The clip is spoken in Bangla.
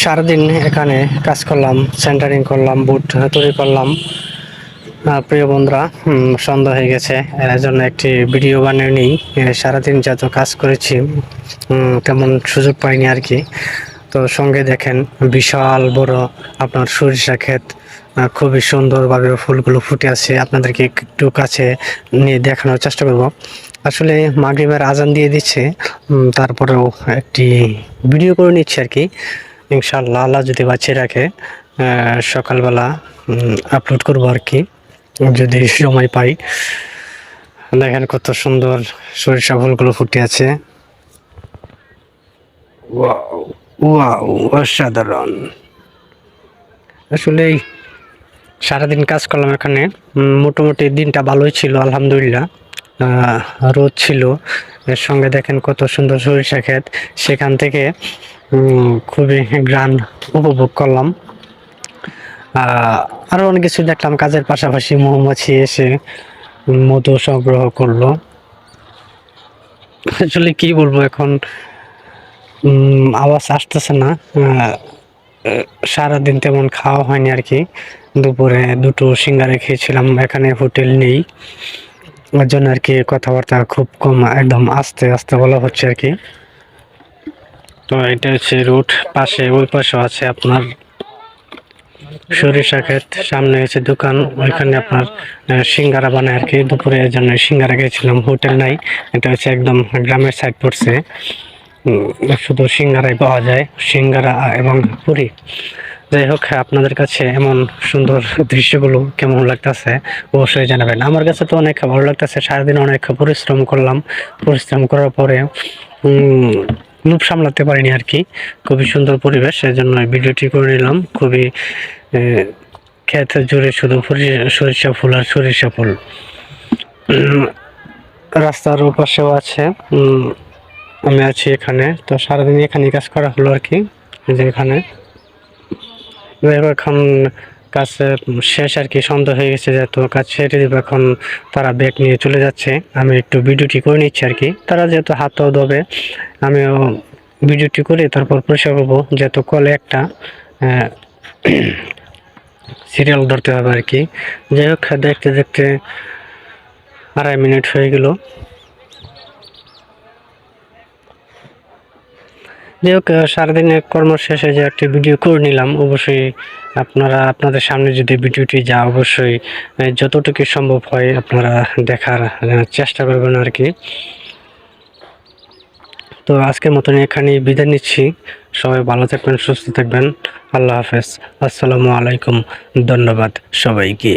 সারাদিন এখানে কাজ করলাম, সেন্টারিং করলাম, বুট তৈরি করলাম। প্রিয় বন্ধুরা, সন্ধ্যা হয়ে গেছে, এর জন্য একটি ভিডিও বানিয়ে নিই। সারাদিন যত কাজ করেছি তেমন সুযোগ পাইনি আর কি। তো সঙ্গে দেখেন বিশাল বড় আপনার সরিষা ক্ষেত, খুবই সুন্দরভাবে ফুলগুলো ফুটে আছে। আপনাদেরকে একটু কাছে নিয়ে দেখানোর চেষ্টা করব। আসলে মাগরিবের আজান দিয়ে দিচ্ছে, তারপরেও একটি ভিডিও করে নিচ্ছি আর কি। ইনশাআল্লাহ আল্লাহ যদি বাঁচিয়ে রাখে সকালবেলা আপলোড করবো আর কি, যদি সময় পাই। দেখেন কত সুন্দর সরিষা ফুলগুলো ফুটে আছে। ওয়াও ওয়াও, অসাধারণ। আসলে সারাদিন কাজ করলাম এখানে, মোটামুটি দিনটা ভালোই ছিল আলহামদুলিল্লাহ। রোদ ছিল, এর সঙ্গে দেখেন কত সুন্দর সরিষা ক্ষেত। সেখান থেকে খুবই গ্রান উপভোগ করলাম। আরো অনেক কিছু দেখলাম। কাজের পাশাপাশি মৌমাছি এসে মধু সংগ্রহ করলো। আসলে কি বলবো, এখন আওয়াজ আসতেছে না। সারাদিন তেমন খাওয়া হয়নি আর কি। দুপুরে দুটো সিঙ্গারা খেয়েছিলাম, এখানে হোটেল নেই, ওর জন্য আর কি কথাবার্তা খুব কম, একদম আস্তে আস্তে বলা হচ্ছে আর কি। তো এটা হচ্ছে রুট, পাশে ওই পাশে আছে আপনার সরিষা ক্ষেত, সামনে হচ্ছে দোকান, ওইখানে আপনার সিঙ্গারা বানায় আর কি। দুপুরে এর জন্য সিঙ্গারা খেয়েছিলাম, হোটেল নাই। এটা হচ্ছে একদম গ্রামের সাইড পড়ছে, শুধু সিঙ্গারাই পাওয়া যায়, সিঙ্গারা এবং পুরি। যাই হোক, আপনাদের কাছে এমন সুন্দর দৃশ্যগুলো কেমন লাগতেছে অবশ্যই জানাবেন। আমার কাছে তো অনেক ভালো লাগতেছে। সারাদিন অনেক পরিশ্রম করলাম, পরিশ্রম করার পরে লোভ সামলাতে পারিনি আর কি। খুবই সুন্দর পরিবেশ, সেই জন্য ভিডিওটি করে নিলাম। খুবই ক্ষেত জুড়ে শুধু সরিষা ফুল আর সরিষা ফুল। রাস্তার ওপাশেও আছে, আমি আছি এখানে। তো সারাদিন এখানে কাজ করা হলো আর কি, যে এখানে এখন কাজ শেষ আর কি। সন্ধ্যা হয়ে গেছে, যেহেতু কাজ সেরে দেবে এখন, তারা ব্যাগ নিয়ে চলে যাচ্ছে। আমি একটু ভিডিওটি করে নিচ্ছি আর কি। তারা যেহেতু হাতও ধোবে, আমিও ভিডিওটি করে তারপর পরিষ্কার করবো, যেহেতু কলে একটা সিরিয়াল ধরতে হবে আর কি। যাই হোক, দেখতে দেখতে 2.5 মিনিট হয়ে গেল। যাই হোক, সারাদিনের কর্ম শেষে যে একটি ভিডিও করে নিলাম। অবশ্যই আপনারা আপনাদের সামনে যদি ভিডিওটি যা, অবশ্যই যতটুকু সম্ভব হয় আপনারা দেখার চেষ্টা করবেন আর কি। তো আজকের মতন এখানেই বিদায় নিচ্ছি। সবাই ভালো থাকবেন, সুস্থ থাকবেন। আল্লাহ হাফেজ, আসসালামু আলাইকুম। ধন্যবাদ সবাইকে।